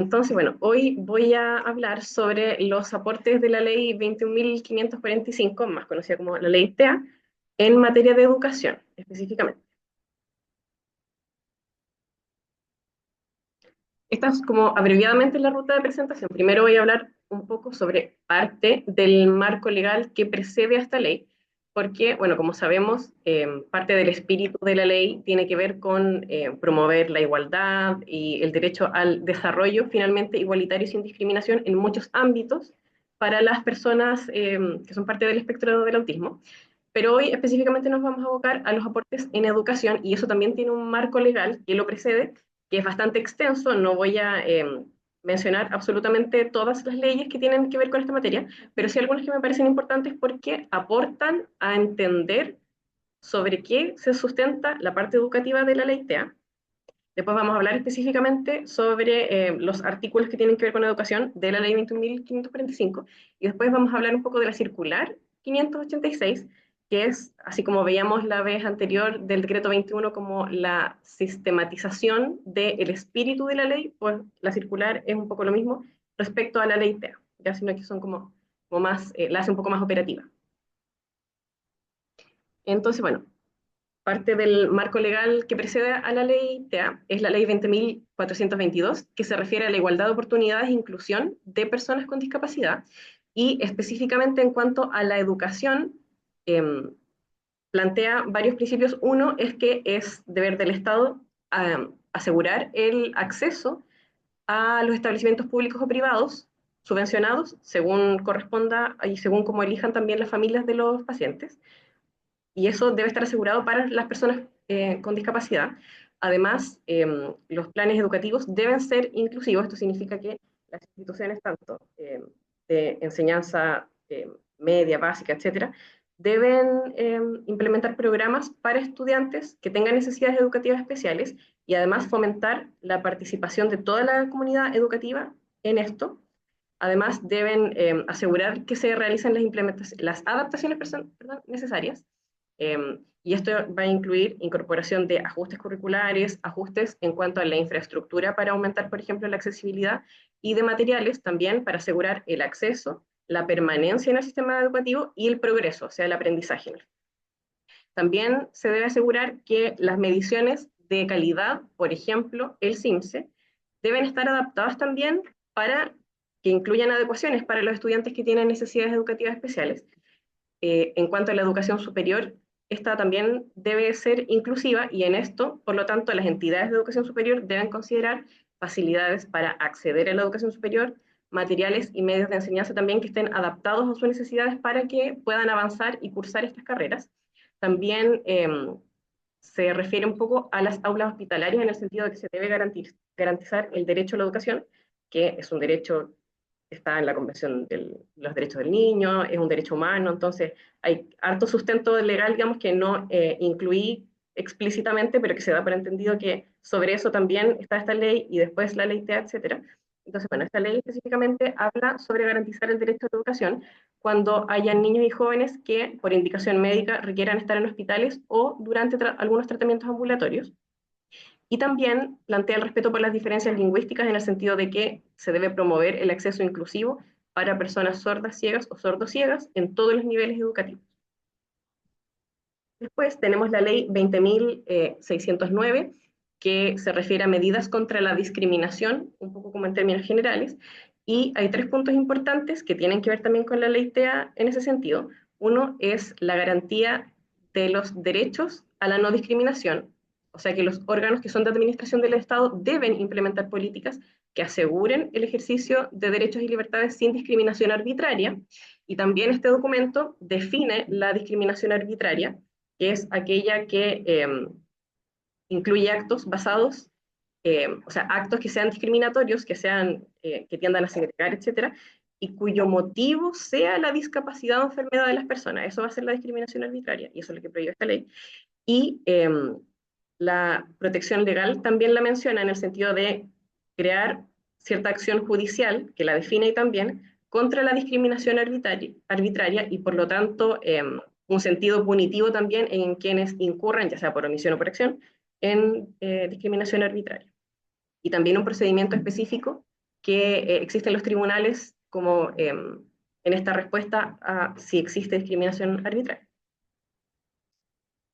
Entonces, bueno, hoy voy a hablar sobre los aportes de la ley 21.545, más conocida como la ley TEA, en materia de educación, específicamente. Esta es como abreviadamente la ruta de presentación. Primero voy a hablar un poco sobre parte del marco legal que precede a esta ley, porque, bueno, como sabemos, parte del espíritu de la ley tiene que ver con promover la igualdad y el derecho al desarrollo finalmente igualitario y sin discriminación en muchos ámbitos para las personas que son parte del espectro del autismo. Pero hoy específicamente nos vamos a abocar a los aportes en educación y eso también tiene un marco legal que lo precede, que es bastante extenso. No voy a mencionar absolutamente todas las leyes que tienen que ver con esta materia, pero sí algunas que me parecen importantes porque aportan a entender sobre qué se sustenta la parte educativa de la ley TEA. Después vamos a hablar específicamente sobre los artículos que tienen que ver con educación de la ley 21.545 y después vamos a hablar un poco de la circular 586, que es, así como veíamos la vez anterior del decreto 21 como la sistematización del espíritu de la ley, pues la circular es un poco lo mismo respecto a la ley TEA, ya sino que son como más, la hace un poco más operativa. Entonces, bueno, parte del marco legal que precede a la ley TEA es la ley 20.422, que se refiere a la igualdad de oportunidades e inclusión de personas con discapacidad, y específicamente en cuanto a la educación, eh, plantea varios principios. Uno es que es deber del Estado asegurar el acceso a los establecimientos públicos o privados subvencionados, según corresponda y según como elijan también las familias de los pacientes, y eso debe estar asegurado para las personas con discapacidad. Además, los planes educativos deben ser inclusivos. Esto significa que las instituciones, tanto de enseñanza media, básica, etcétera, deben implementar programas para estudiantes que tengan necesidades educativas especiales y además fomentar la participación de toda la comunidad educativa en esto. Además, deben asegurar que se realicen las adaptaciones perdón, necesarias, y esto va a incluir incorporación de ajustes curriculares, ajustes en cuanto a la infraestructura para aumentar, por ejemplo, la accesibilidad, y de materiales también para asegurar el acceso, la permanencia en el sistema educativo y el progreso, o sea, el aprendizaje. También se debe asegurar que las mediciones de calidad, por ejemplo, el CIMSE, deben estar adaptadas también para que incluyan adecuaciones para los estudiantes que tienen necesidades educativas especiales. En cuanto a la educación superior, esta también debe ser inclusiva y en esto, por lo tanto, las entidades de educación superior deben considerar facilidades para acceder a la educación superior, materiales y medios de enseñanza también que estén adaptados a sus necesidades para que puedan avanzar y cursar estas carreras. También se refiere un poco a las aulas hospitalarias en el sentido de que se debe garantizar el derecho a la educación, que es un derecho, está en la Convención de los Derechos del Niño, es un derecho humano. Entonces hay harto sustento legal, digamos, que no incluí explícitamente, pero que se da por entendido que sobre eso también está esta ley y después la ley TEA, etcétera. Entonces, bueno, esta ley específicamente habla sobre garantizar el derecho a la educación cuando hayan niños y jóvenes que por indicación médica requieran estar en hospitales o durante algunos tratamientos ambulatorios. Y también plantea el respeto por las diferencias lingüísticas en el sentido de que se debe promover el acceso inclusivo para personas sordas, ciegas o sordociegas en todos los niveles educativos. Después tenemos la ley 20.609, que se refiere a medidas contra la discriminación, un poco como en términos generales, y hay tres puntos importantes que tienen que ver también con la ley TEA en ese sentido. Uno es la garantía de los derechos a la no discriminación, o sea que los órganos que son de administración del Estado deben implementar políticas que aseguren el ejercicio de derechos y libertades sin discriminación arbitraria, y también este documento define la discriminación arbitraria, que es aquella que incluye actos basados, o sea, actos que sean discriminatorios, que sean, que tiendan a segregar, etcétera, y cuyo motivo sea la discapacidad o enfermedad de las personas. Eso va a ser la discriminación arbitraria, y eso es lo que prohíbe esta ley. Y la protección legal también la menciona en el sentido de crear cierta acción judicial, que la define también, contra la discriminación arbitraria y por lo tanto un sentido punitivo también en quienes incurran, ya sea por omisión o por acción, en discriminación arbitraria. Y también un procedimiento específico que existen los tribunales como en esta respuesta a si existe discriminación arbitraria.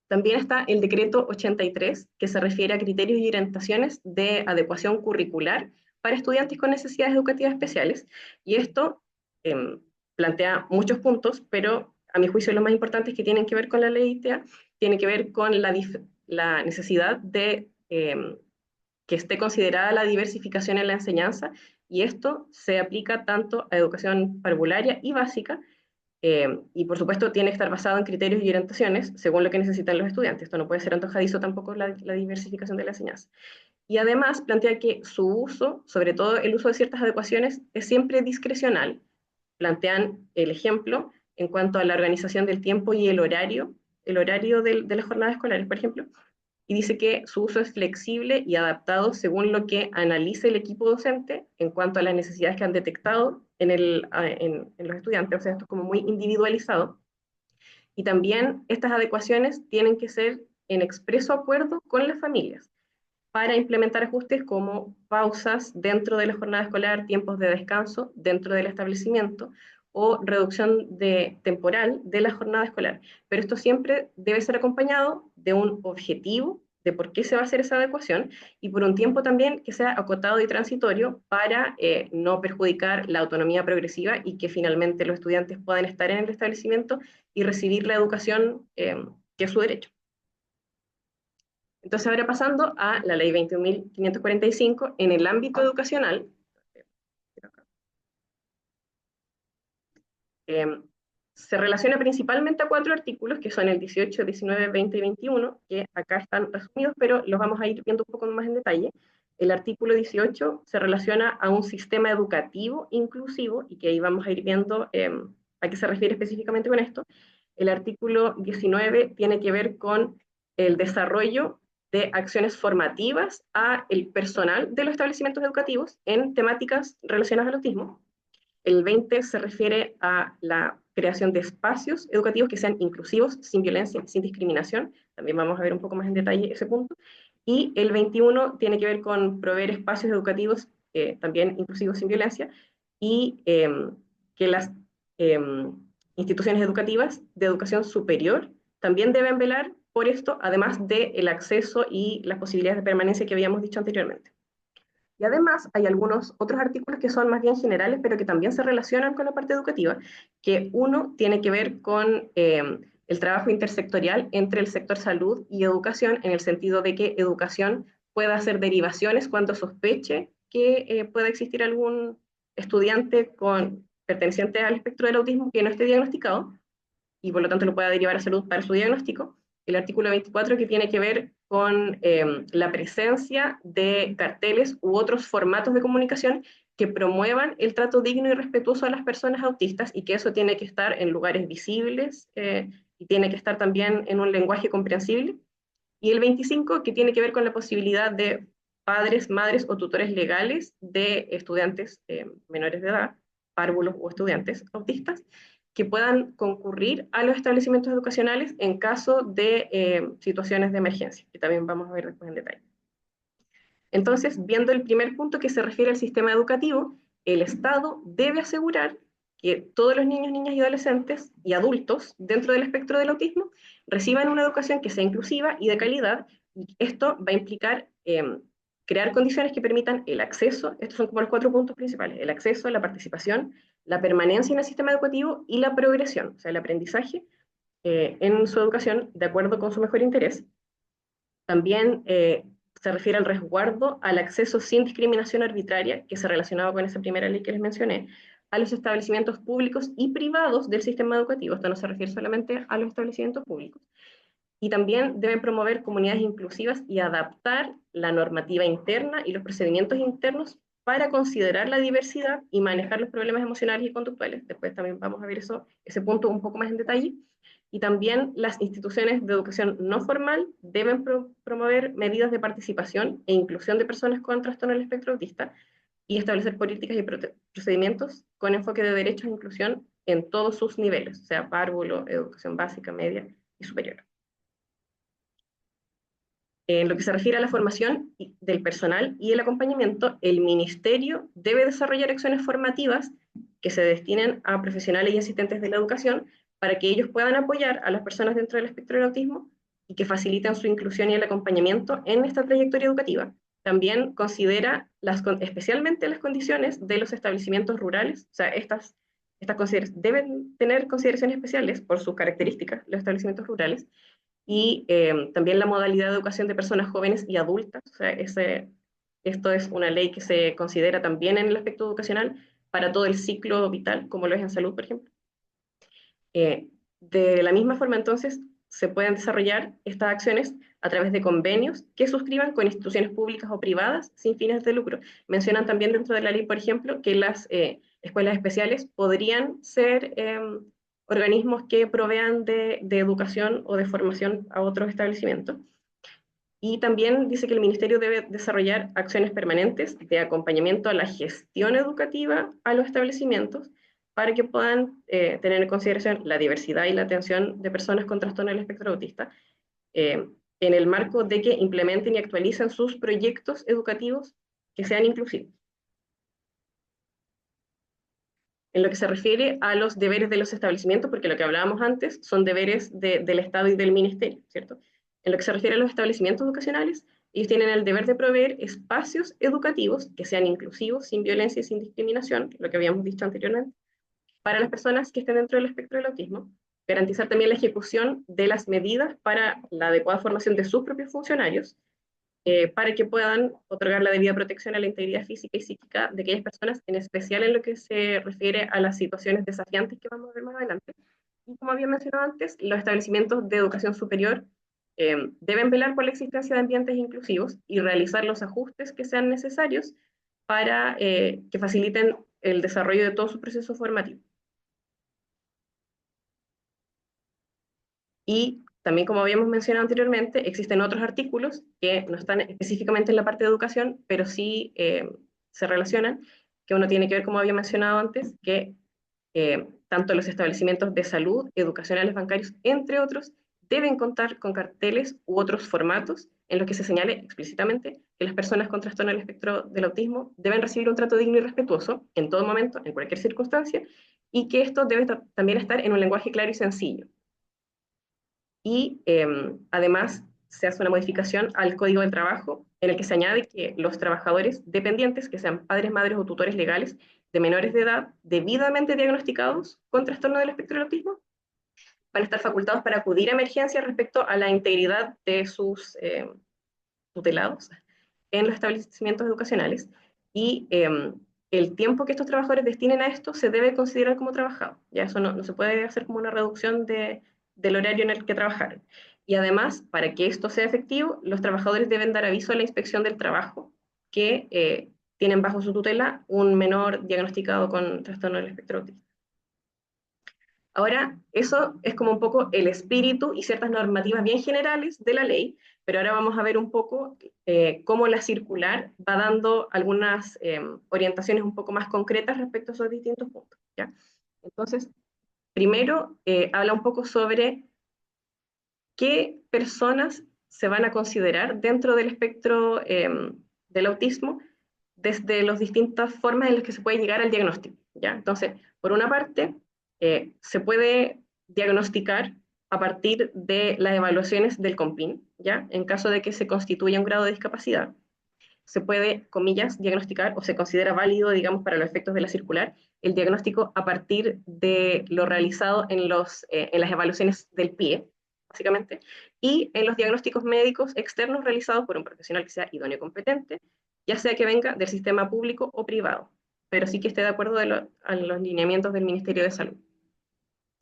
También está el decreto 83, que se refiere a criterios y orientaciones de adecuación curricular para estudiantes con necesidades educativas especiales, y esto eh, plantea muchos puntos, pero a mi juicio los más importantes que tienen que ver con la ley ITEA, tienen que ver con la necesidad de que esté considerada la diversificación en la enseñanza, y esto se aplica tanto a educación parvularia y básica, y por supuesto tiene que estar basado en criterios y orientaciones según lo que necesitan los estudiantes. Esto no puede ser antojadizo tampoco la diversificación de la enseñanza. Y además plantea que su uso, sobre todo el uso de ciertas adecuaciones, es siempre discrecional. Plantean el ejemplo en cuanto a la organización del tiempo y el horario de las jornadas escolares, por ejemplo, y dice que su uso es flexible y adaptado según lo que analice el equipo docente en cuanto a las necesidades que han detectado en los estudiantes, o sea, esto es como muy individualizado. Y también estas adecuaciones tienen que ser en expreso acuerdo con las familias para implementar ajustes como pausas dentro de la jornada escolar, tiempos de descanso dentro del establecimiento o reducción temporal de la jornada escolar. Pero esto siempre debe ser acompañado de un objetivo de por qué se va a hacer esa adecuación y por un tiempo también que sea acotado y transitorio para no perjudicar la autonomía progresiva y que finalmente los estudiantes puedan estar en el establecimiento y recibir la educación que es su derecho. Entonces, ahora pasando a la ley 21.545, en el ámbito educacional, eh, se relaciona principalmente a 4 artículos, que son el 18, 19, 20 y 21, que acá están resumidos, pero los vamos a ir viendo un poco más en detalle. El artículo 18 se relaciona a un sistema educativo inclusivo, y que ahí vamos a ir viendo a qué se refiere específicamente con esto. El artículo 19 tiene que ver con el desarrollo de acciones formativas a el personal de los establecimientos educativos en temáticas relacionadas al autismo. El 20 se refiere a la creación de espacios educativos que sean inclusivos, sin violencia, sin discriminación. También vamos a ver un poco más en detalle ese punto. Y el 21 tiene que ver con proveer espacios educativos también inclusivos, sin violencia, y que las eh, instituciones educativas de educación superior también deben velar por esto, además del acceso y las posibilidades de permanencia que habíamos dicho anteriormente. Y además hay algunos otros artículos que son más bien generales, pero que también se relacionan con la parte educativa, que uno tiene que ver con el trabajo intersectorial entre el sector salud y educación, en el sentido de que educación pueda hacer derivaciones cuando sospeche que pueda existir algún estudiante perteneciente al espectro del autismo que no esté diagnosticado, y por lo tanto lo pueda derivar a salud para su diagnóstico. El artículo 24 que tiene que ver con la presencia de carteles u otros formatos de comunicación que promuevan el trato digno y respetuoso a las personas autistas, y que eso tiene que estar en lugares visibles y tiene que estar también en un lenguaje comprensible. Y el 25 que tiene que ver con la posibilidad de padres, madres o tutores legales de estudiantes menores de edad, párvulos o estudiantes autistas, que puedan concurrir a los establecimientos educacionales en caso de situaciones de emergencia, que también vamos a ver después en detalle. Entonces, viendo el primer punto que se refiere al sistema educativo, el Estado debe asegurar que todos los niños, niñas y adolescentes y adultos dentro del espectro del autismo reciban una educación que sea inclusiva y de calidad, y esto va a implicar crear condiciones que permitan el acceso, estos son como los 4 puntos principales: el acceso, la participación, la permanencia en el sistema educativo y la progresión, o sea, el aprendizaje en su educación de acuerdo con su mejor interés. También se refiere al resguardo al acceso sin discriminación arbitraria, que se relacionaba con esa primera ley que les mencioné, a los establecimientos públicos y privados del sistema educativo. Esto no se refiere solamente a los establecimientos públicos. Y también deben promover comunidades inclusivas y adaptar la normativa interna y los procedimientos internos para considerar la diversidad y manejar los problemas emocionales y conductuales. Después también vamos a ver ese punto un poco más en detalle. Y también las instituciones de educación no formal deben promover medidas de participación e inclusión de personas con trastorno del espectro autista y establecer políticas y procedimientos con enfoque de derechos e inclusión en todos sus niveles, o sea, párvulo, educación básica, media y superior. En lo que se refiere a la formación del personal y el acompañamiento, el ministerio debe desarrollar acciones formativas que se destinen a profesionales y asistentes de la educación para que ellos puedan apoyar a las personas dentro del espectro del autismo y que faciliten su inclusión y el acompañamiento en esta trayectoria educativa. También considera especialmente las condiciones de los establecimientos rurales, o sea, deben tener consideraciones especiales por sus características, los establecimientos rurales, y también la modalidad de educación de personas jóvenes y adultas. O sea, esto es una ley que se considera también en el aspecto educacional para todo el ciclo vital, como lo es en salud, por ejemplo. De la misma forma, entonces, se pueden desarrollar estas acciones a través de convenios que suscriban con instituciones públicas o privadas sin fines de lucro. Mencionan también dentro de la ley, por ejemplo, que las escuelas especiales podrían ser organismos que provean de educación o de formación a otros establecimientos. Y también dice que el ministerio debe desarrollar acciones permanentes de acompañamiento a la gestión educativa a los establecimientos para que puedan tener en consideración la diversidad y la atención de personas con trastorno del espectro autista, eh, en el marco de que implementen y actualicen sus proyectos educativos que sean inclusivos. En lo que se refiere a los deberes de los establecimientos, porque lo que hablábamos antes son deberes del Estado y del Ministerio, ¿cierto? En lo que se refiere a los establecimientos educacionales, ellos tienen el deber de proveer espacios educativos que sean inclusivos, sin violencia y sin discriminación, lo que habíamos dicho anteriormente, para las personas que estén dentro del espectro del autismo, garantizar también la ejecución de las medidas para la adecuada formación de sus propios funcionarios, para que puedan otorgar la debida protección a la integridad física y psíquica de aquellas personas, en especial en lo que se refiere a las situaciones desafiantes que vamos a ver más adelante. Y como había mencionado antes, los establecimientos de educación superior deben velar por la existencia de ambientes inclusivos y realizar los ajustes que sean necesarios para que faciliten el desarrollo de todo su proceso formativo. Y también, como habíamos mencionado anteriormente, existen otros artículos que no están específicamente en la parte de educación, pero sí se relacionan, que uno tiene que ver, como había mencionado antes, que tanto los establecimientos de salud, educacionales, bancarios, entre otros, deben contar con carteles u otros formatos en los que se señale explícitamente que las personas con trastorno del espectro del autismo deben recibir un trato digno y respetuoso en todo momento, en cualquier circunstancia, y que esto debe también estar en un lenguaje claro y sencillo. Y además se hace una modificación al Código del Trabajo en el que se añade que los trabajadores dependientes, que sean padres, madres o tutores legales de menores de edad debidamente diagnosticados con trastorno del espectro del autismo, van a estar facultados para acudir a emergencias respecto a la integridad de sus tutelados en los establecimientos educacionales, y el tiempo que estos trabajadores destinen a esto se debe considerar como trabajado. Ya eso no se puede hacer como una reducción del horario en el que trabajaron. Y además, para que esto sea efectivo, los trabajadores deben dar aviso a la inspección del trabajo que tienen bajo su tutela un menor diagnosticado con trastorno del espectro autista. Ahora, eso es como un poco el espíritu y ciertas normativas bien generales de la ley, pero ahora vamos a ver un poco cómo la circular va dando algunas orientaciones un poco más concretas respecto a esos distintos puntos, ¿ya? Entonces, primero habla un poco sobre qué personas se van a considerar dentro del espectro del autismo desde las distintas formas en las que se puede llegar al diagnóstico, ¿ya? Entonces, por una parte, se puede diagnosticar a partir de las evaluaciones del COMPIN, ¿ya? En caso de que se constituya un grado de discapacidad, se puede, comillas, diagnosticar o se considera válido, digamos, para los efectos de la circular, el diagnóstico a partir de lo realizado en las evaluaciones del PIE, básicamente, y en los diagnósticos médicos externos realizados por un profesional que sea idóneo y competente, ya sea que venga del sistema público o privado, pero sí que esté de acuerdo a los lineamientos del Ministerio de Salud.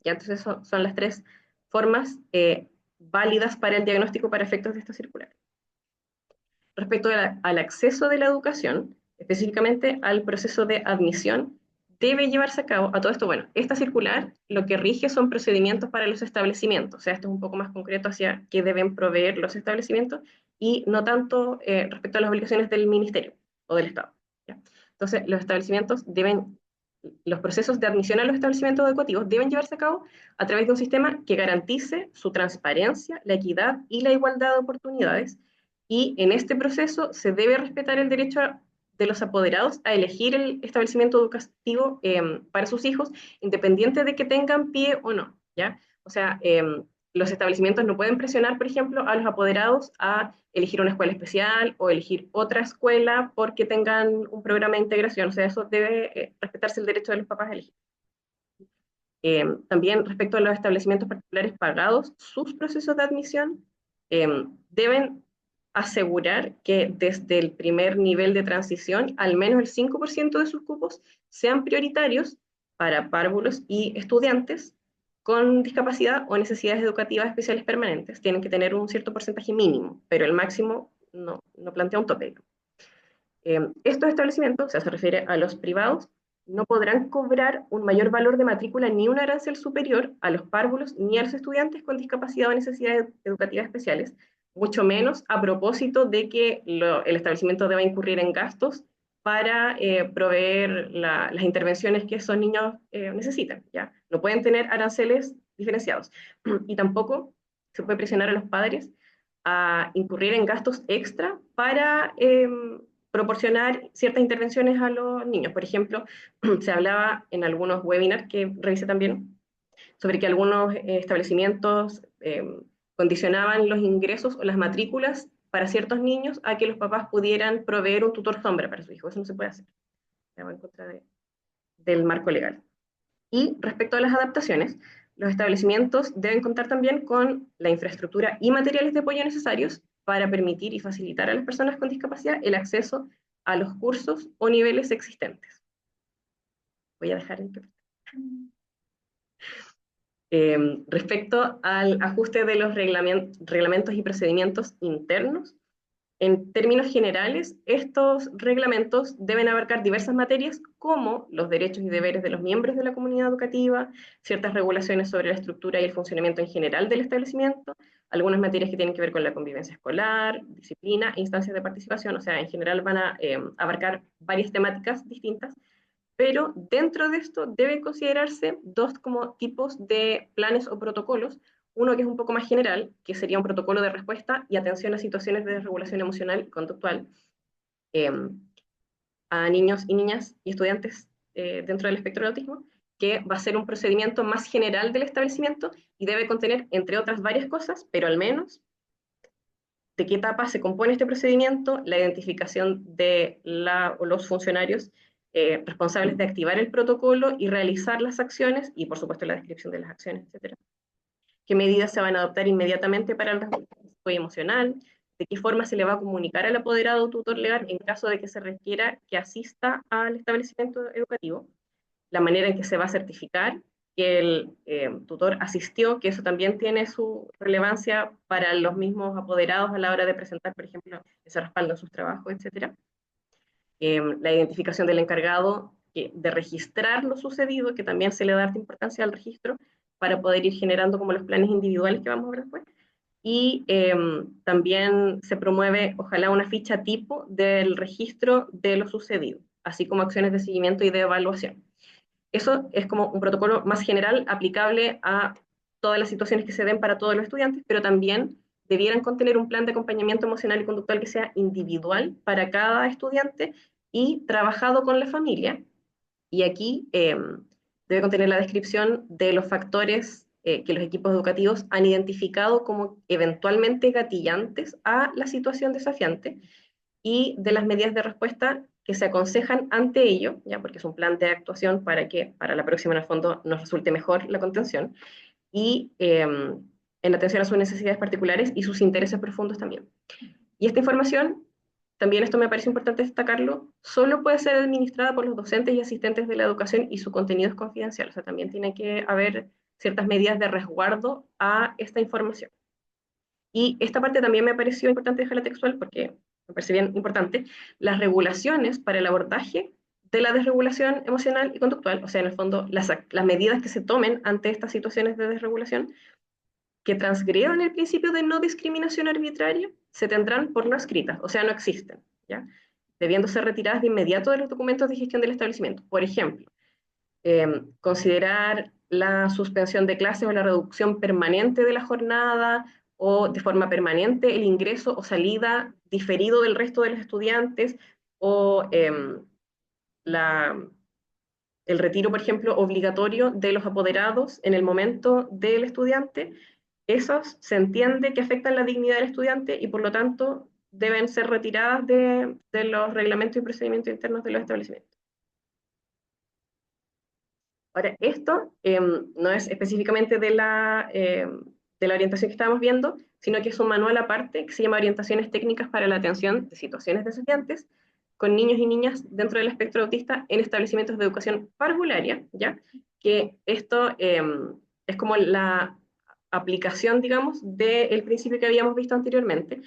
Ya, entonces son las tres formas válidas para el diagnóstico para efectos de esta circular. Respecto al acceso de la educación, específicamente al proceso de admisión, debe llevarse a cabo, a todo esto, bueno, esta circular lo que rige son procedimientos para los establecimientos, o sea, esto es un poco más concreto hacia qué deben proveer los establecimientos y no tanto respecto a las obligaciones del ministerio o del Estado, ¿ya? Entonces, los establecimientos deben, los procesos de admisión a los establecimientos educativos deben llevarse a cabo a través de un sistema que garantice su transparencia, la equidad y la igualdad de oportunidades, y en este proceso se debe respetar el derecho de los apoderados a elegir el establecimiento educativo para sus hijos, independiente de que tengan pie o no, ¿ya? O sea, los establecimientos no pueden presionar, por ejemplo, a los apoderados a elegir una escuela especial o elegir otra escuela porque tengan un programa de integración. O sea, eso debe respetarse el derecho de los papás a elegir. También respecto a los establecimientos particulares pagados, sus procesos de admisión deben asegurar que desde el primer nivel de transición, al menos el 5% de sus cupos sean prioritarios para párvulos y estudiantes con discapacidad o necesidades educativas especiales permanentes. Tienen que tener un cierto porcentaje mínimo, pero el máximo no plantea un tope. Estos establecimientos, o sea, se refiere a los privados, no podrán cobrar un mayor valor de matrícula ni un arancel superior a los párvulos ni a los estudiantes con discapacidad o necesidades educativas especiales, mucho menos a propósito de que el establecimiento deba incurrir en gastos para proveer las intervenciones que esos niños necesitan, ¿ya? No pueden tener aranceles diferenciados. Y tampoco se puede presionar a los padres a incurrir en gastos extra para proporcionar ciertas intervenciones a los niños. Por ejemplo, se hablaba en algunos webinars que revisé también sobre que algunos establecimientos condicionaban los ingresos o las matrículas para ciertos niños a que los papás pudieran proveer un tutor sombra para su hijo. Eso no se puede hacer. Va en contra del marco legal. Y respecto a las adaptaciones, los establecimientos deben contar también con la infraestructura y materiales de apoyo necesarios para permitir y facilitar a las personas con discapacidad el acceso a los cursos o niveles existentes. Voy a dejar el respecto al ajuste de los reglamentos y procedimientos internos, en términos generales, estos reglamentos deben abarcar diversas materias como los derechos y deberes de los miembros de la comunidad educativa, ciertas regulaciones sobre la estructura y el funcionamiento en general del establecimiento, algunas materias que tienen que ver con la convivencia escolar, disciplina e instancias de participación, o sea, en general van a abarcar varias temáticas distintas, pero dentro de esto deben considerarse dos como tipos de planes o protocolos. Uno que es un poco más general, que sería un protocolo de respuesta y atención a situaciones de desregulación emocional y conductual eh, a niños y niñas y estudiantes dentro del espectro del autismo, que va a ser un procedimiento más general del establecimiento y debe contener, entre otras varias cosas, pero al menos de qué etapa se compone este procedimiento, la identificación de o los funcionarios responsables de activar el protocolo y realizar las acciones, y por supuesto la descripción de las acciones, etcétera. Qué medidas se van a adoptar inmediatamente para el apoyo emocional, de qué forma se le va a comunicar al apoderado o tutor legal en caso de que se requiera que asista al establecimiento educativo, la manera en que se va a certificar que el tutor asistió, que eso también tiene su relevancia para los mismos apoderados a la hora de presentar, por ejemplo, ese respaldo en sus trabajos, etcétera. La identificación del encargado de registrar lo sucedido, que también se le da importancia al registro para poder ir generando como los planes individuales que vamos a ver después. Y también se promueve, ojalá, una ficha tipo del registro de lo sucedido, así como acciones de seguimiento y de evaluación. Eso es como un protocolo más general aplicable a todas las situaciones que se den para todos los estudiantes, pero también debieran contener un plan de acompañamiento emocional y conductual que sea individual para cada estudiante y trabajado con la familia. Y aquí debe contener la descripción de los factores que los equipos educativos han identificado como eventualmente gatillantes a la situación desafiante y de las medidas de respuesta que se aconsejan ante ello, ya porque es un plan de actuación para que para la próxima en el fondo nos resulte mejor la contención, y en atención a sus necesidades particulares y sus intereses profundos también. Y esta información, también esto me parece importante destacarlo, solo puede ser administrada por los docentes y asistentes de la educación y su contenido es confidencial, o sea, también tiene que haber ciertas medidas de resguardo a esta información. Y esta parte también me pareció importante dejarla textual porque me parece bien importante. Las regulaciones para el abordaje de la desregulación emocional y conductual, o sea, en el fondo, las medidas que se tomen ante estas situaciones de desregulación que transgredan el principio de no discriminación arbitraria, se tendrán por no escritas, o sea, no existen, ¿ya? Debiendo ser retiradas de inmediato de los documentos de gestión del establecimiento. Por ejemplo, considerar la suspensión de clases o la reducción permanente de la jornada o de forma permanente el ingreso o salida diferido del resto de los estudiantes, o la, el retiro, por ejemplo, obligatorio de los apoderados en el momento del estudiante. Esos se entiende que afectan la dignidad del estudiante y por lo tanto deben ser retiradas de los reglamentos y procedimientos internos de los establecimientos. Ahora, esto no es específicamente de la orientación que estábamos viendo, sino que es un manual aparte que se llama Orientaciones Técnicas para la Atención de Situaciones Desafiantes con niños y niñas dentro del espectro autista en establecimientos de educación parvularia, ¿ya? Que esto es como la aplicación, digamos, del principio que habíamos visto anteriormente.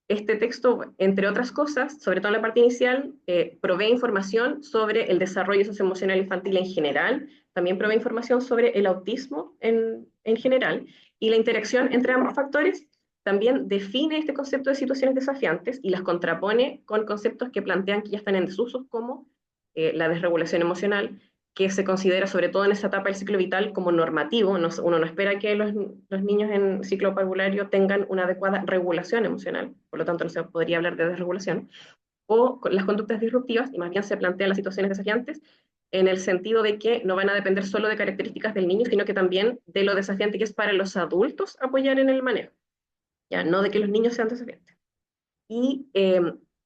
Este texto, entre otras cosas, sobre todo en la parte inicial, provee información sobre el desarrollo socioemocional infantil en general, también provee información sobre el autismo en general, y la interacción entre ambos factores también define este concepto de situaciones desafiantes y las contrapone con conceptos que plantean que ya están en desuso, como la desregulación emocional, que se considera sobre todo en esa etapa del ciclo vital como normativo. Uno no espera que los niños en ciclo parvulario tengan una adecuada regulación emocional, por lo tanto no se podría hablar de desregulación, o las conductas disruptivas, y más bien se plantean las situaciones desafiantes en el sentido de que no van a depender solo de características del niño, sino que también de lo desafiante que es para los adultos apoyar en el manejo, ya no de que los niños sean desafiantes. Y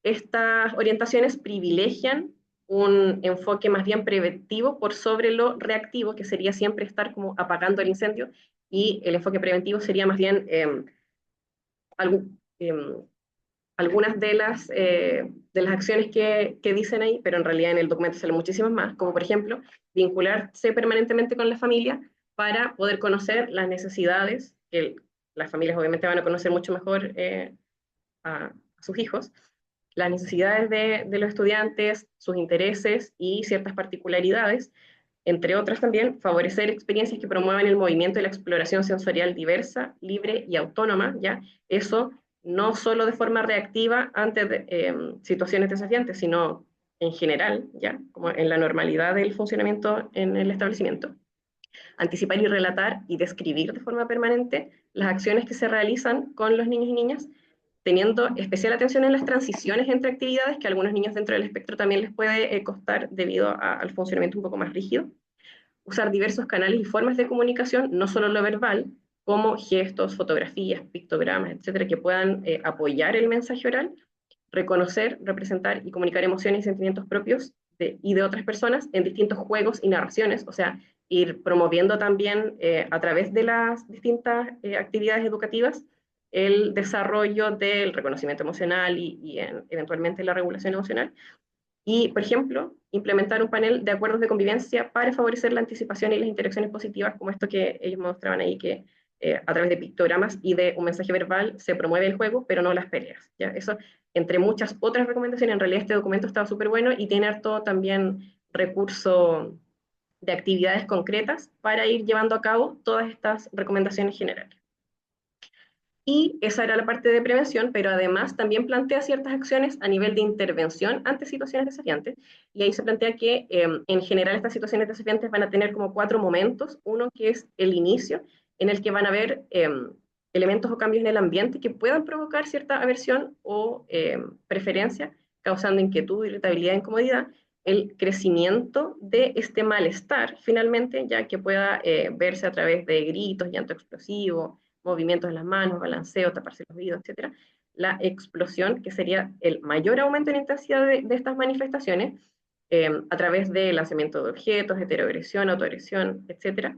estas orientaciones privilegian un enfoque más bien preventivo por sobre lo reactivo, que sería siempre estar como apagando el incendio, y el enfoque preventivo sería más bien algo, eh, algunas de las acciones que dicen ahí, pero en realidad en el documento salen muchísimas más, como por ejemplo vincularse permanentemente con la familia para poder conocer las necesidades, que las familias obviamente van a conocer mucho mejor a sus hijos, las necesidades de los estudiantes, sus intereses y ciertas particularidades, entre otras también, favorecer experiencias que promuevan el movimiento y la exploración sensorial diversa, libre y autónoma, ¿ya? Eso no solo de forma reactiva ante situaciones desafiantes, sino en general, ¿ya? Como en la normalidad del funcionamiento en el establecimiento. Anticipar y relatar y describir de forma permanente las acciones que se realizan con los niños y niñas, teniendo especial atención en las transiciones entre actividades, que a algunos niños dentro del espectro también les puede costar debido al funcionamiento un poco más rígido. Usar diversos canales y formas de comunicación, no solo lo verbal, como gestos, fotografías, pictogramas, etcétera, que puedan apoyar el mensaje oral, reconocer, representar y comunicar emociones y sentimientos propios y de otras personas en distintos juegos y narraciones, o sea, ir promoviendo también a través de las distintas actividades educativas el desarrollo del reconocimiento emocional eventualmente la regulación emocional. Y, por ejemplo, implementar un panel de acuerdos de convivencia para favorecer la anticipación y las interacciones positivas, como esto que ellos mostraban ahí, que a través de pictogramas y de un mensaje verbal se promueve el juego, pero no las peleas. ¿Ya? Eso, entre muchas otras recomendaciones, en realidad este documento estaba súper bueno y tiene harto también recurso de actividades concretas para ir llevando a cabo todas estas recomendaciones generales. Y esa era la parte de prevención, pero además también plantea ciertas acciones a nivel de intervención ante situaciones desafiantes. Y ahí se plantea que en general estas situaciones desafiantes van a tener como 4 momentos. Uno que es el inicio, en el que van a haber elementos o cambios en el ambiente que puedan provocar cierta aversión o preferencia, causando inquietud, irritabilidad, incomodidad. El crecimiento de este malestar, finalmente, ya que pueda verse a través de gritos, llanto explosivo, movimientos de las manos, balanceo, taparse los oídos, etcétera. La explosión, que sería el mayor aumento en intensidad de estas manifestaciones, a través de lanzamiento de objetos, heteroagresión, autoagresión, etcétera.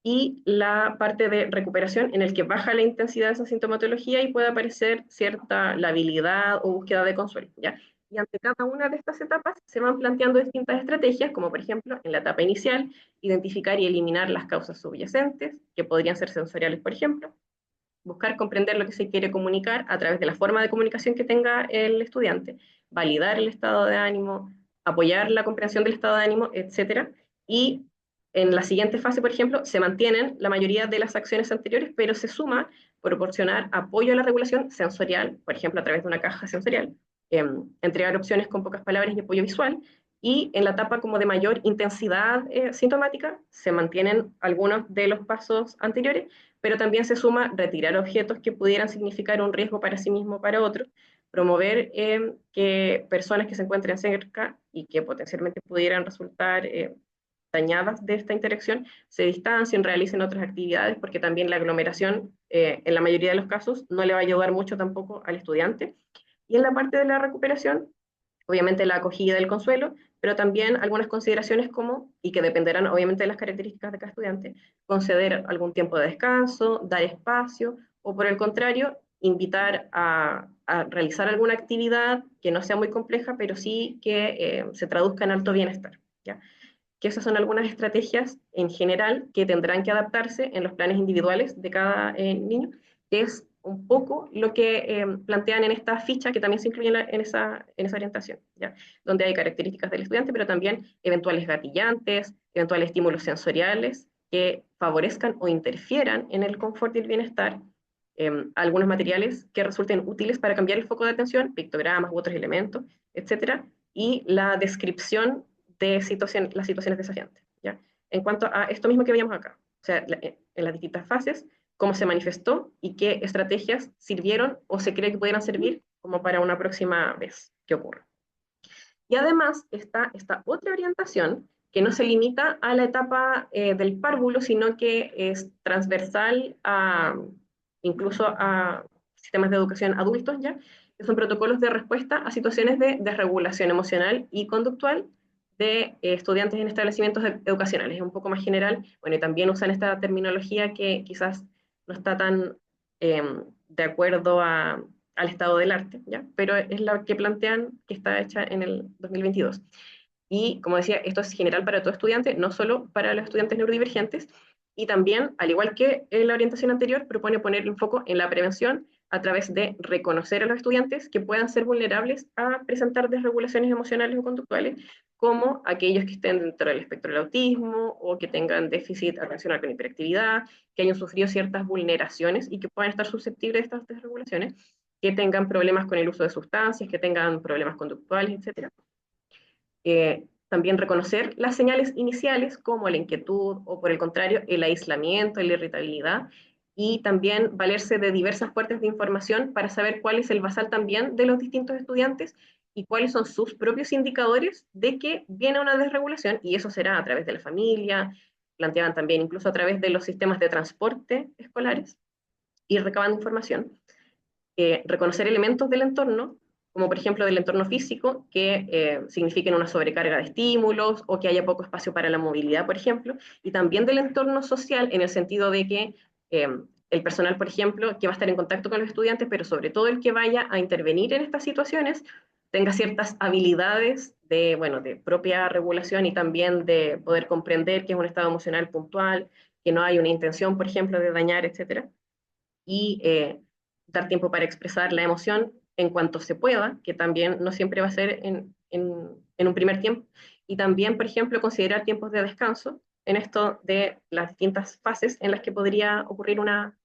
Y la parte de recuperación, en el que baja la intensidad de esa sintomatología y puede aparecer cierta labilidad o búsqueda de consuelo, ¿ya? Y ante cada una de estas etapas se van planteando distintas estrategias, como por ejemplo, en la etapa inicial, identificar y eliminar las causas subyacentes, que podrían ser sensoriales, por ejemplo, buscar comprender lo que se quiere comunicar a través de la forma de comunicación que tenga el estudiante, validar el estado de ánimo, apoyar la comprensión del estado de ánimo, etcétera. Y en la siguiente fase, por ejemplo, se mantienen la mayoría de las acciones anteriores, pero se suma proporcionar apoyo a la regulación sensorial, por ejemplo, a través de una caja sensorial, entregar opciones con pocas palabras y apoyo visual, y en la etapa como de mayor intensidad sintomática se mantienen algunos de los pasos anteriores, pero también se suma retirar objetos que pudieran significar un riesgo para sí mismo o para otro, promover que personas que se encuentren cerca y que potencialmente pudieran resultar dañadas de esta interacción se distancien, realicen otras actividades, porque también la aglomeración, en la mayoría de los casos, no le va a ayudar mucho tampoco al estudiante. Y en la parte de la recuperación, obviamente la acogida del consuelo, pero también algunas consideraciones como, y que dependerán obviamente de las características de cada estudiante, conceder algún tiempo de descanso, dar espacio, o por el contrario, invitar a realizar alguna actividad que no sea muy compleja, pero sí que se traduzca en alto bienestar. ¿Ya? Que esas son algunas estrategias en general que tendrán que adaptarse en los planes individuales de cada niño, que es un poco lo que plantean en esta ficha que también se incluye en esa orientación, ¿ya? Donde hay características del estudiante, pero también eventuales gatillantes, eventuales estímulos sensoriales que favorezcan o interfieran en el confort y el bienestar, algunos materiales que resulten útiles para cambiar el foco de atención, pictogramas u otros elementos, etcétera, y la descripción de las situaciones desafiantes. ¿Ya? En cuanto a esto mismo que veíamos acá, o sea, en las distintas fases, cómo se manifestó y qué estrategias sirvieron o se cree que pudieran servir como para una próxima vez que ocurra. Y además está esta otra orientación que no se limita a la etapa del párvulo, sino que es transversal incluso a sistemas de educación adultos ya, que son protocolos de respuesta a situaciones de desregulación emocional y conductual de estudiantes en establecimientos educacionales. Es un poco más general, bueno, y también usan esta terminología que quizás no está tan eh, de acuerdo al estado del arte, ¿ya? Pero es la que plantean que está hecha en el 2022. Y como decía, esto es general para todo estudiante, no solo para los estudiantes neurodivergentes, y también, al igual que en la orientación anterior, propone poner el foco en la prevención a través de reconocer a los estudiantes que puedan ser vulnerables a presentar desregulaciones emocionales o conductuales, como aquellos que estén dentro del espectro del autismo o que tengan déficit atencional con hiperactividad, que hayan sufrido ciertas vulneraciones y que puedan estar susceptibles a estas desregulaciones, que tengan problemas con el uso de sustancias, que tengan problemas conductuales, etcétera. También reconocer las señales iniciales como la inquietud o por el contrario el aislamiento, la irritabilidad, y también valerse de diversas fuentes de información para saber cuál es el basal también de los distintos estudiantes y cuáles son sus propios indicadores de que viene una desregulación, y eso será a través de la familia, planteaban también incluso a través de los sistemas de transporte escolares, ir recabando información, reconocer elementos del entorno, como por ejemplo del entorno físico, que signifiquen una sobrecarga de estímulos o que haya poco espacio para la movilidad, por ejemplo, y también del entorno social, en el sentido de que el personal, por ejemplo, que va a estar en contacto con los estudiantes, pero sobre todo el que vaya a intervenir en estas situaciones, tenga ciertas habilidades de, bueno, de propia regulación y también de poder comprender que es un estado emocional puntual, que no hay una intención, por ejemplo, de dañar, etcétera, y dar tiempo para expresar la emoción en cuanto se pueda, que también no siempre va a ser en un primer tiempo, y también, por ejemplo, considerar tiempos de descanso en esto de las distintas fases en las que podría ocurrir una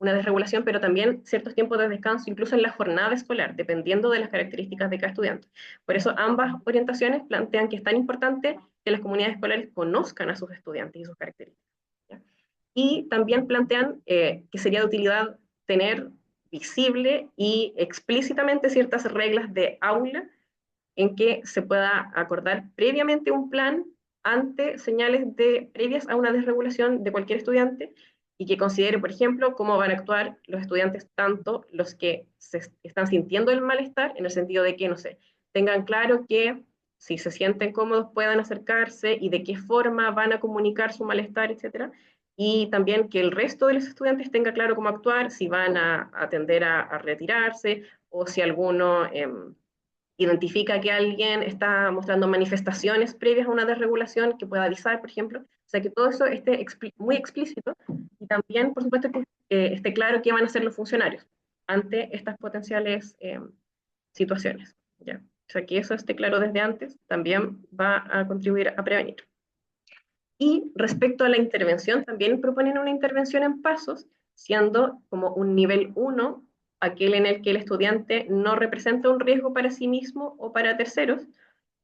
desregulación, pero también ciertos tiempos de descanso, incluso en la jornada escolar, dependiendo de las características de cada estudiante. Por eso ambas orientaciones plantean que es tan importante que las comunidades escolares conozcan a sus estudiantes y sus características. ¿Ya? Y también plantean que sería de utilidad tener visible y explícitamente ciertas reglas de aula en que se pueda acordar previamente un plan ante señales previas a una desregulación de cualquier estudiante, y que considere, por ejemplo, cómo van a actuar los estudiantes, tanto los que están sintiendo el malestar, en el sentido de que, no sé, tengan claro que si se sienten cómodos puedan acercarse y de qué forma van a comunicar su malestar, etcétera. Y también que el resto de los estudiantes tenga claro cómo actuar, si van a tender a retirarse o si alguno identifica que alguien está mostrando manifestaciones previas a una desregulación que pueda avisar, por ejemplo. O sea, que todo eso esté muy explícito, y también, por supuesto, que esté claro qué van a hacer los funcionarios ante estas potenciales situaciones. ¿Ya? O sea, que eso esté claro desde antes también va a contribuir a prevenir. Y respecto a la intervención, también proponen una intervención en pasos, siendo como un nivel 1 aquel en el que el estudiante no representa un riesgo para sí mismo o para terceros,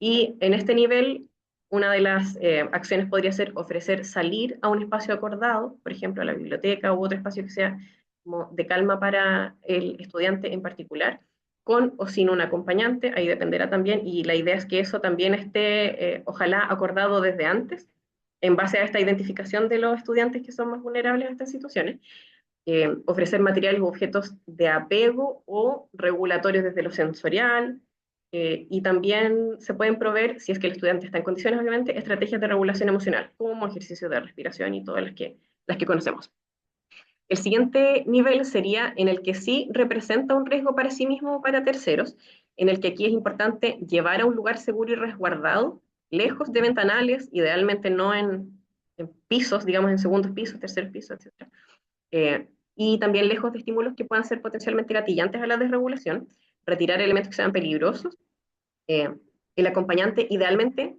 y en este nivel Una de las acciones podría ser ofrecer salir a un espacio acordado, por ejemplo, a la biblioteca u otro espacio que sea como de calma para el estudiante en particular, con o sin un acompañante, ahí dependerá también, y la idea es que eso también esté, ojalá, acordado desde antes, en base a esta identificación de los estudiantes que son más vulnerables a estas situaciones. Ofrecer materiales u objetos de apego o regulatorios desde lo sensorial, y también se pueden proveer, si es que el estudiante está en condiciones, obviamente, estrategias de regulación emocional, como ejercicios de respiración y todas las que conocemos. El siguiente nivel sería en el que sí representa un riesgo para sí mismo o para terceros, en el que aquí es importante llevar a un lugar seguro y resguardado, lejos de ventanales, idealmente no en pisos, digamos en segundos pisos, tercer piso, etc. Y también lejos de estímulos que puedan ser potencialmente gatillantes a la desregulación, retirar elementos que sean peligrosos. eh, el acompañante, idealmente,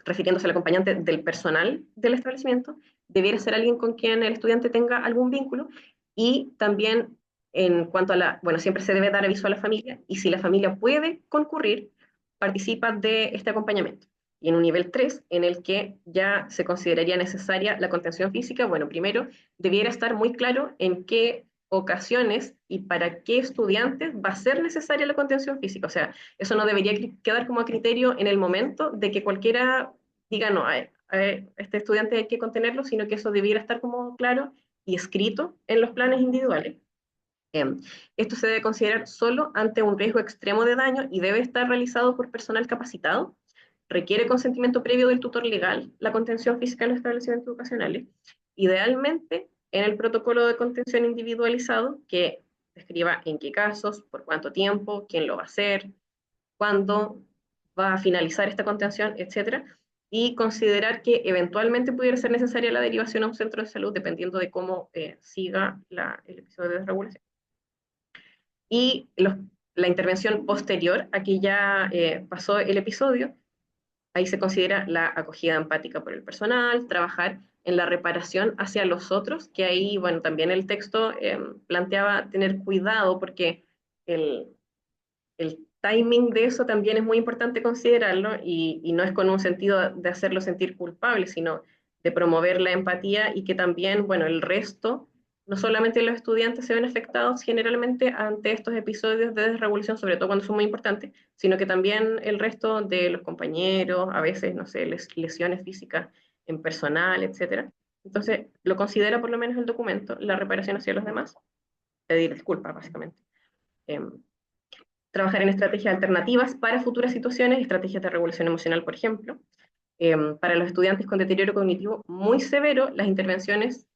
refiriéndose al acompañante del personal del establecimiento, debiera ser alguien con quien el estudiante tenga algún vínculo, y también en cuanto a bueno, siempre se debe dar aviso a la familia, y si la familia puede concurrir, participa de este acompañamiento. Y en un nivel 3 en el que ya se consideraría necesaria la contención física, bueno, primero debiera estar muy claro en qué ocasiones y para qué estudiantes va a ser necesaria la contención física. O sea, eso no debería quedar como a criterio en el momento de que cualquiera diga, no, a este estudiante hay que contenerlo, sino que eso debiera estar como claro y escrito en los planes individuales. Eh, Esto se debe considerar solo ante un riesgo extremo de daño y debe estar realizado por personal capacitado. Requiere consentimiento previo del tutor legal la contención física en los establecimientos educacionales. Idealmente, en el protocolo de contención individualizado, que describa en qué casos, por cuánto tiempo, quién lo va a hacer, cuándo va a finalizar esta contención, etcétera, y considerar que eventualmente pudiera ser necesaria la derivación a un centro de salud dependiendo de cómo siga el episodio de desregulación. Y la intervención posterior a que ya pasó el episodio, ahí se considera la acogida empática por el personal, trabajar en la reparación hacia los otros, que ahí, bueno, también el texto planteaba tener cuidado porque el, el timing de eso también es muy importante considerarlo, y no es con un sentido de hacerlo sentir culpable, sino de promover la empatía y que también, bueno, el resto, no solamente los estudiantes se ven afectados generalmente ante estos episodios de desregulación, sobre todo cuando son muy importantes, sino que también el resto de los compañeros, a veces, no sé, lesiones físicas en personal, etcétera. Entonces, lo considera por lo menos el documento, la reparación hacia los demás, pedir disculpas, básicamente. Trabajar en estrategias alternativas para futuras situaciones, estrategias de regulación emocional, por ejemplo. Para los estudiantes con deterioro cognitivo muy severo, las intervenciones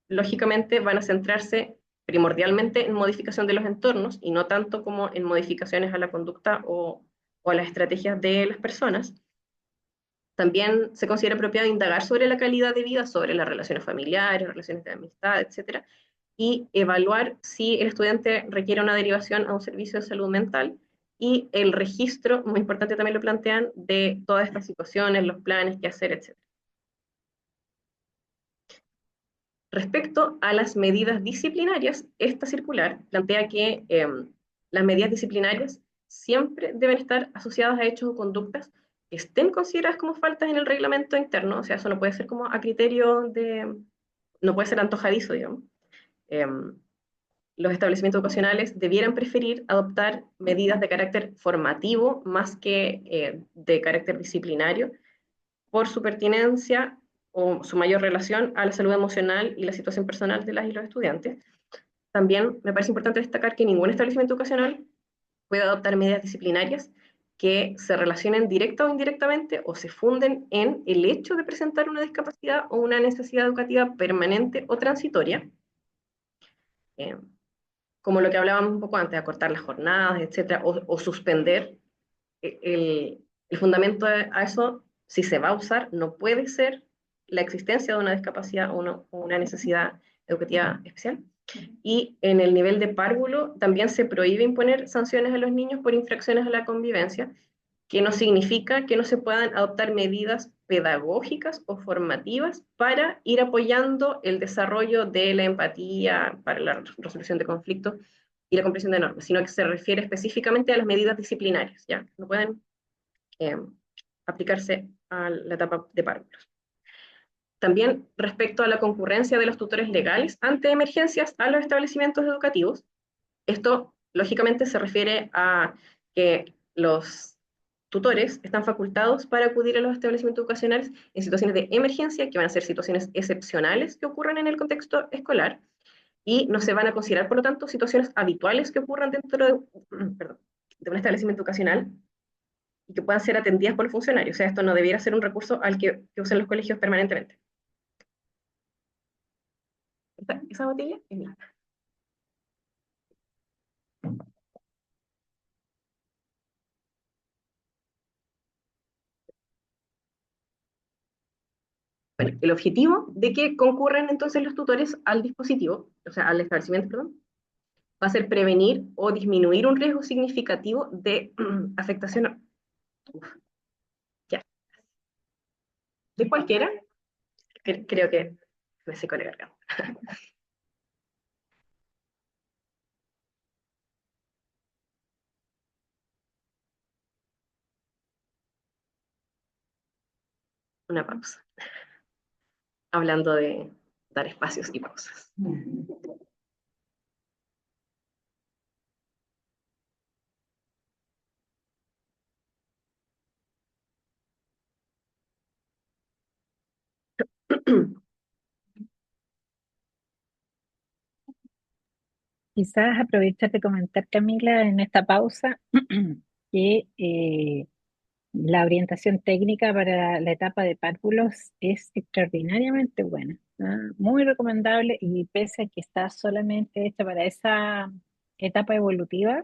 lógicamente van a centrarse primordialmente en modificación de los entornos y no tanto como en modificaciones a la conducta o a las estrategias de las personas. También se considera apropiado indagar sobre la calidad de vida, sobre las relaciones familiares, relaciones de amistad, etcétera, y evaluar si el estudiante requiere una derivación a un servicio de salud mental, y el registro, muy importante también lo plantean, de todas estas situaciones, los planes, qué hacer, etc. Respecto a las medidas disciplinarias, esta circular plantea que las medidas disciplinarias siempre deben estar asociadas a hechos o conductas que estén consideradas como faltas en el reglamento interno, o sea, eso no puede ser como a criterio no puede ser antojadizo, digamos. Eh, los establecimientos educacionales debieran preferir adoptar medidas de carácter formativo más que de carácter disciplinario, por su pertinencia o su mayor relación a la salud emocional y la situación personal de las y los estudiantes. También me parece importante destacar que ningún establecimiento educacional puede adoptar medidas disciplinarias que se relacionen directa o indirectamente o se funden en el hecho de presentar una discapacidad o una necesidad educativa permanente o transitoria. Eh, Como lo que hablábamos un poco antes, acortar las jornadas, etcétera, o suspender el fundamento a eso, si se va a usar, no puede ser la existencia de una discapacidad o una necesidad educativa especial. Y en el nivel de párvulo también se prohíbe imponer sanciones a los niños por infracciones a la convivencia, que no significa que no se puedan adoptar medidas pedagógicas o formativas para ir apoyando el desarrollo de la empatía, para la resolución de conflictos y la comprensión de normas, sino que se refiere específicamente a las medidas disciplinarias, ¿ya? No pueden eh, aplicarse a la etapa de párvulos. También respecto a la concurrencia de los tutores legales ante emergencias a los establecimientos educativos, esto lógicamente se refiere a que los tutores están facultados para acudir a los establecimientos educacionales en situaciones de emergencia, que van a ser situaciones excepcionales que ocurran en el contexto escolar, y no se van a considerar, por lo tanto, situaciones habituales que ocurran dentro perdón, de un establecimiento educacional y que puedan ser atendidas por los funcionarios. O sea, esto no debiera ser un recurso al que usen los colegios permanentemente. Esa botella es mía. Bueno, el objetivo de que concurran entonces los tutores al dispositivo, o sea, al establecimiento, perdón, va a ser prevenir o disminuir un riesgo significativo de afectación, uf, ya, de cualquiera, creo que me secó la garganta. Una pausa, hablando de dar espacios y pausas. Quizás aprovechar de comentar, Camila, en esta pausa, que la orientación técnica para la etapa de párvulos es extraordinariamente buena, ¿ah? Muy recomendable y pese a que está solamente hecha para esa etapa evolutiva,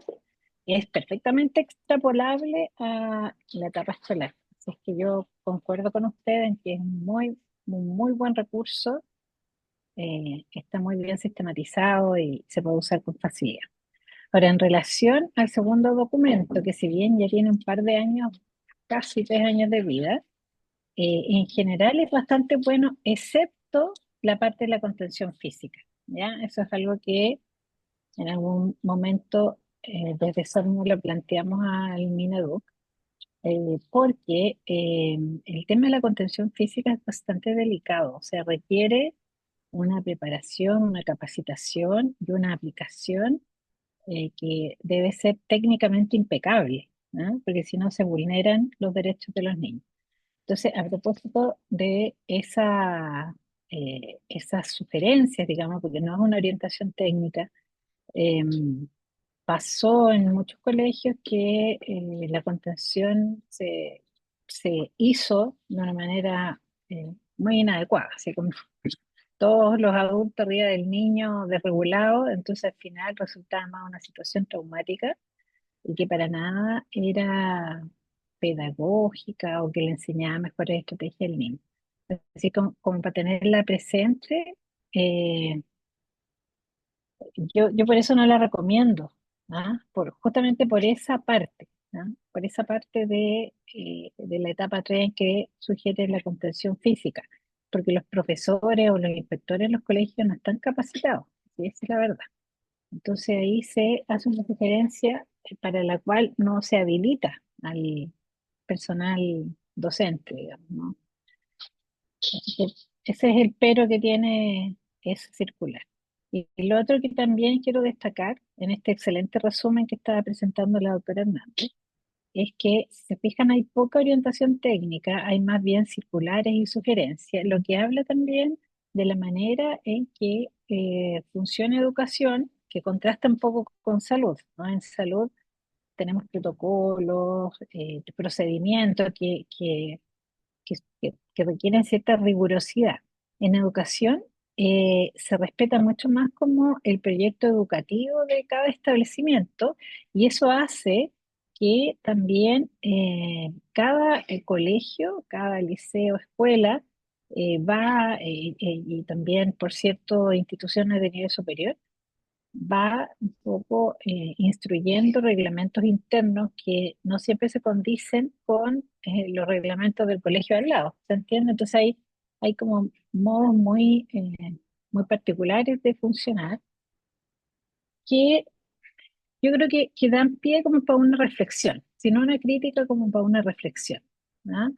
es perfectamente extrapolable a la etapa escolar. Así es que yo concuerdo con usted en que es muy buen recurso, está muy bien sistematizado y se puede usar con facilidad. Ahora, en relación al segundo documento, que si bien ya tiene un par de años, casi 3 años de vida, en general es bastante bueno, excepto la parte de la contención física, ¿ya? Eso es algo que en algún momento desde SORMO lo planteamos al Mineduc, porque el tema de la contención física es bastante delicado, o sea, requiere una preparación, una capacitación y una aplicación que debe ser técnicamente impecable, ¿no? Porque si no se vulneran los derechos de los niños. Entonces, a propósito de esas sugerencias, digamos, porque no es una orientación técnica, eh, pasó en muchos colegios que la contención se hizo de una manera muy inadecuada, así como todos los adultos arriba del niño desregulados, entonces al final resultaba más una situación traumática y que para nada era pedagógica o que le enseñaba mejores estrategias al niño. Así como para tenerla presente, eh, yo por eso no la recomiendo, ¿ah? Justamente por esa parte, ¿ah? Por esa parte de la etapa 3 en que sugiere la contención física, porque los profesores o los inspectores en los colegios no están capacitados, y esa es la verdad. Entonces ahí se hace una sugerencia para la cual no se habilita al personal docente, digamos, ¿no? Así que ese es el pero que tiene esa circular. Y lo otro que también quiero destacar en este excelente resumen que estaba presentando la doctora Hernández es que, si se fijan, hay poca orientación técnica, hay más bien circulares y sugerencias, lo que habla también de la manera en que funciona educación, que contrasta un poco con salud, ¿no? En salud tenemos protocolos, procedimientos que requieren cierta rigurosidad. En educación se respeta mucho más como el proyecto educativo de cada establecimiento y eso hace que también cada colegio, cada liceo, escuela, y también, por cierto, instituciones de nivel superior, va un poco instruyendo reglamentos internos que no siempre se condicen con los reglamentos del colegio al lado, ¿se entiende? Entonces hay como modos muy particulares de funcionar que yo creo que dan pie como para una reflexión, si no una crítica, como para una reflexión, ¿no?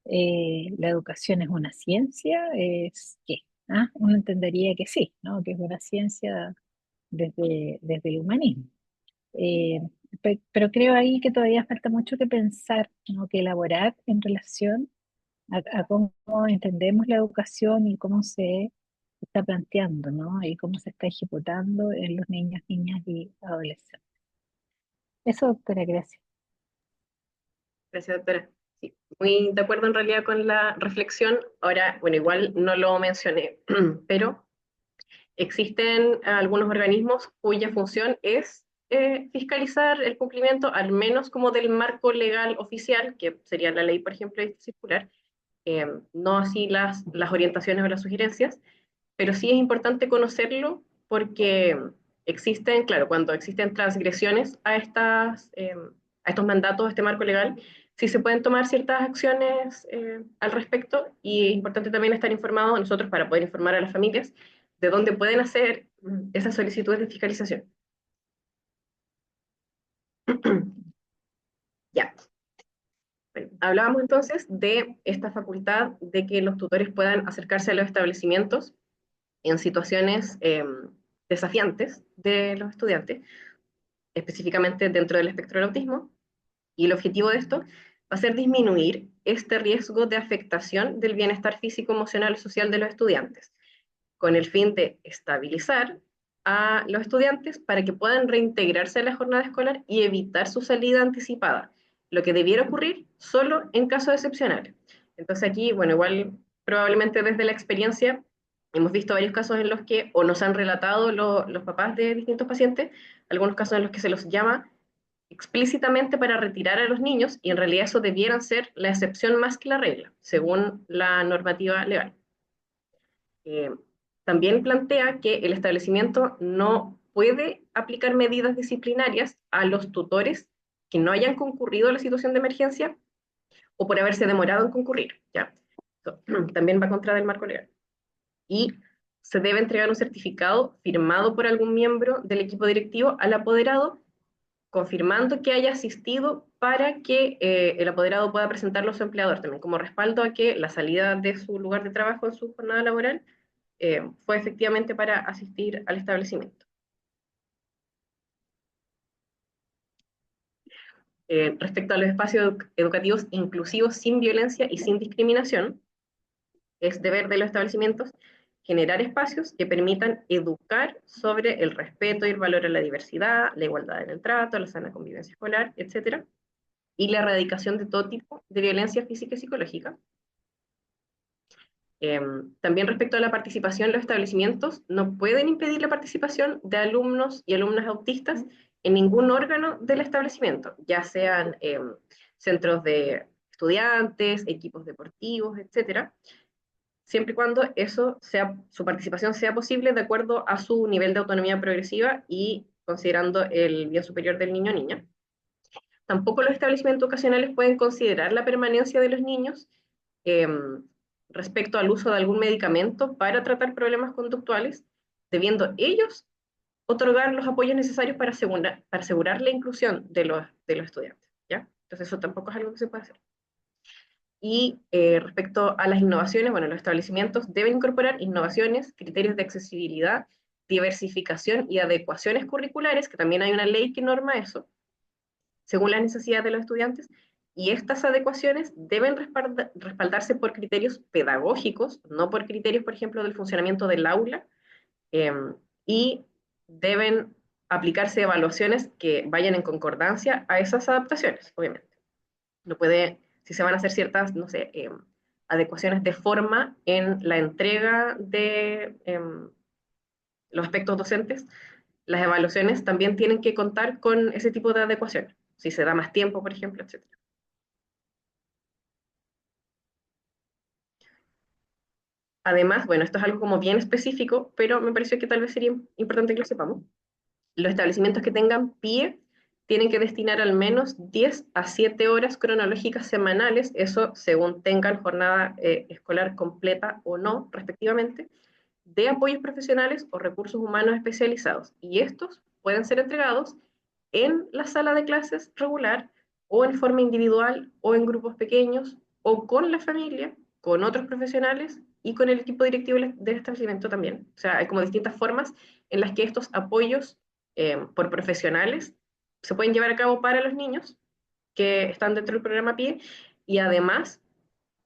¿La educación es una ciencia? ¿Es qué? ¿Ah? Uno entendería que sí, ¿no? Que es una ciencia desde el humanismo. Eh, pero creo ahí que todavía falta mucho que pensar, ¿no? Que elaborar en relación a cómo entendemos la educación y cómo se está planteando, ¿no? Y cómo se está ejecutando en los niños, niñas y adolescentes. Eso, doctora, gracias. Gracias, doctora. Sí, muy de acuerdo en realidad con la reflexión. Ahora, bueno, igual no lo mencioné, pero existen algunos organismos cuya función es fiscalizar el cumplimiento, al menos como del marco legal oficial, que sería la ley, por ejemplo, circular, no así las orientaciones o las sugerencias, pero sí es importante conocerlo porque existen, claro, cuando existen transgresiones a estos mandatos, a este marco legal, sí se pueden tomar ciertas acciones al respecto y es importante también estar informados nosotros para poder informar a las familias de dónde pueden hacer esas solicitudes de fiscalización. Ya, bueno, hablábamos entonces de esta facultad de que los tutores puedan acercarse a los establecimientos en situaciones desafiantes de los estudiantes, específicamente dentro del espectro del autismo, y el objetivo de esto va a ser disminuir este riesgo de afectación del bienestar físico, emocional y social de los estudiantes, con el fin de estabilizar a los estudiantes para que puedan reintegrarse a la jornada escolar y evitar su salida anticipada, lo que debiera ocurrir solo en casos excepcionales. Entonces aquí, bueno, igual probablemente desde la experiencia hemos visto varios casos en los que o nos han relatado los papás de distintos pacientes, algunos casos en los que se los llama explícitamente para retirar a los niños y en realidad eso debieran ser la excepción más que la regla, según la normativa legal. Eh, También plantea que el establecimiento no puede aplicar medidas disciplinarias a los tutores que no hayan concurrido a la situación de emergencia o por haberse demorado en concurrir. ¿Ya? También va contra del marco legal. Y se debe entregar un certificado firmado por algún miembro del equipo directivo al apoderado, confirmando que haya asistido para que el apoderado pueda presentarlo a su empleador también, como respaldo a que la salida de su lugar de trabajo en su jornada laboral fue efectivamente para asistir al establecimiento. Respecto a los espacios educativos inclusivos sin violencia y sin discriminación, es deber de los establecimientos generar espacios que permitan educar sobre el respeto y el valor a la diversidad, la igualdad en el trato, la sana convivencia escolar, etcétera, y la erradicación de todo tipo de violencia física y psicológica. También respecto a la participación, los establecimientos no pueden impedir la participación de alumnos y alumnas autistas en ningún órgano del establecimiento, ya sean centros de estudiantes, equipos deportivos, etcétera, siempre y cuando su participación sea posible de acuerdo a su nivel de autonomía progresiva y considerando el bien superior del niño o niña. Tampoco los establecimientos ocasionales pueden considerar la permanencia de los niños eh, respecto al uso de algún medicamento para tratar problemas conductuales, debiendo ellos otorgar los apoyos necesarios para asegurar la inclusión de los estudiantes. ¿Ya? Entonces eso tampoco es algo que se puede hacer. Y respecto a las innovaciones, bueno, los establecimientos deben incorporar innovaciones, criterios de accesibilidad, diversificación y adecuaciones curriculares, que también hay una ley que norma eso, según las necesidades de los estudiantes, y estas adecuaciones deben respaldarse por criterios pedagógicos, no por criterios, por ejemplo, del funcionamiento del aula, eh, y deben aplicarse evaluaciones que vayan en concordancia a esas adaptaciones, obviamente. No puede, si se van a hacer ciertas, no sé, adecuaciones de forma en la entrega de los aspectos docentes, las evaluaciones también tienen que contar con ese tipo de adecuaciones, si se da más tiempo, por ejemplo, etcétera. Además, bueno, esto es algo como bien específico, pero me pareció que tal vez sería importante que lo sepamos. Los establecimientos que tengan PIE tienen que destinar al menos 10 a 7 horas cronológicas semanales, eso según tengan jornada escolar completa o no, respectivamente, de apoyos profesionales o recursos humanos especializados. Y estos pueden ser entregados en la sala de clases regular o en forma individual o en grupos pequeños o con la familia, con otros profesionales y con el equipo directivo del establecimiento también. O sea, hay como distintas formas en las que estos apoyos por profesionales se pueden llevar a cabo para los niños que están dentro del programa PIE y además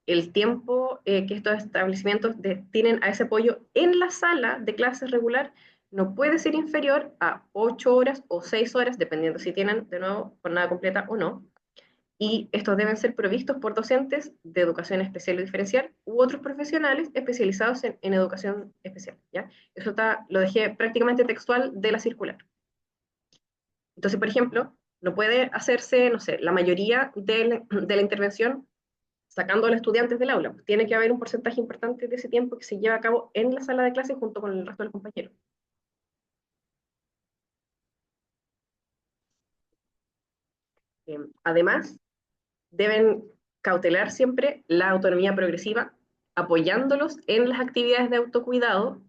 el tiempo que estos establecimientos tienen a ese apoyo en la sala de clases regular no puede ser inferior a 8 horas o 6 horas, dependiendo si tienen, de nuevo, jornada completa o no. Y estos deben ser provistos por docentes de educación especial o diferencial u otros profesionales especializados en educación especial. ¿Ya? Eso lo dejé prácticamente textual de la circular. Entonces, por ejemplo, no puede hacerse, no sé, la mayoría de la intervención sacando a los estudiantes del aula. Tiene que haber un porcentaje importante de ese tiempo que se lleva a cabo en la sala de clase junto con el resto de los compañeros. Además, deben cautelar siempre la autonomía progresiva, apoyándolos en las actividades de autocuidado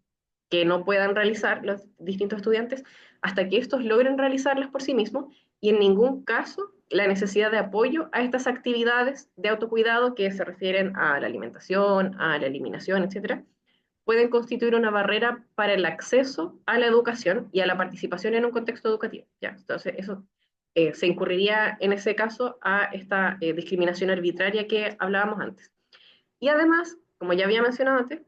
que no puedan realizar los distintos estudiantes hasta que estos logren realizarlas por sí mismos y en ningún caso la necesidad de apoyo a estas actividades de autocuidado que se refieren a la alimentación, a la eliminación, etcétera, pueden constituir una barrera para el acceso a la educación y a la participación en un contexto educativo. ¿Ya? Entonces, eso se incurriría en ese caso a esta discriminación arbitraria que hablábamos antes. Y además, como ya había mencionado antes,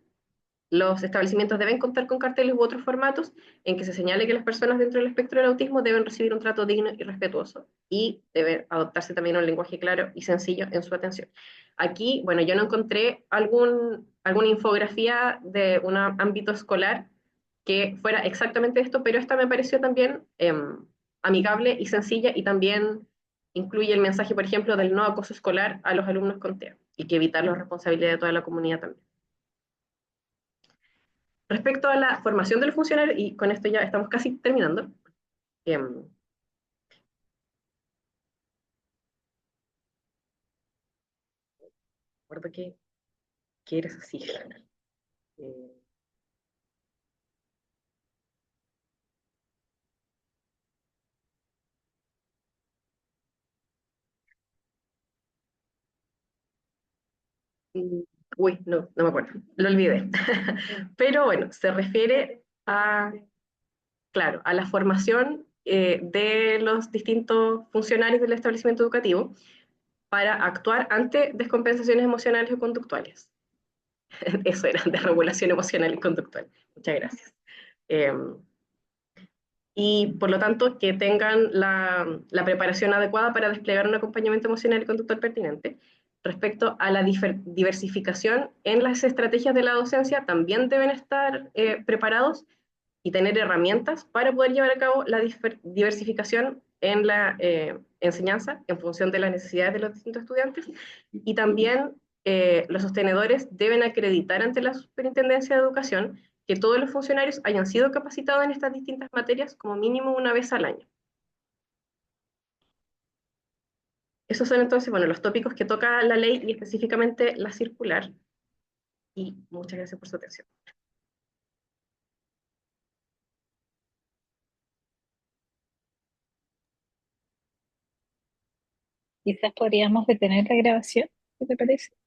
los establecimientos deben contar con carteles u otros formatos en que se señale que las personas dentro del espectro del autismo deben recibir un trato digno y respetuoso y debe adoptarse también un lenguaje claro y sencillo en su atención. Aquí, bueno, yo no encontré alguna infografía de un ámbito escolar que fuera exactamente esto, pero esta me pareció también amigable y sencilla y también incluye el mensaje, por ejemplo, del no acoso escolar a los alumnos con TEA y que evitar la responsabilidad de toda la comunidad también. Respecto a la formación de los funcionarios, y con esto ya estamos casi terminando, eh, recuerdo que eres así. Eh, mm, uy, no me acuerdo, lo olvidé. Pero bueno, se refiere a, claro, a la formación de los distintos funcionarios del establecimiento educativo para actuar ante descompensaciones emocionales o conductuales. Eso era, de regulación emocional y conductual. Muchas gracias. Eh, y por lo tanto que tengan la preparación adecuada para desplegar un acompañamiento emocional y conductual pertinente. Respecto a la diversificación en las estrategias de la docencia, también deben estar preparados y tener herramientas para poder llevar a cabo la diversificación en la enseñanza en función de las necesidades de los distintos estudiantes y también los sostenedores deben acreditar ante la Superintendencia de Educación que todos los funcionarios hayan sido capacitados en estas distintas materias como mínimo una vez al año. Esos son entonces, bueno, los tópicos que toca la ley y específicamente la circular. Y muchas gracias por su atención. Quizás podríamos detener la grabación, ¿qué te parece?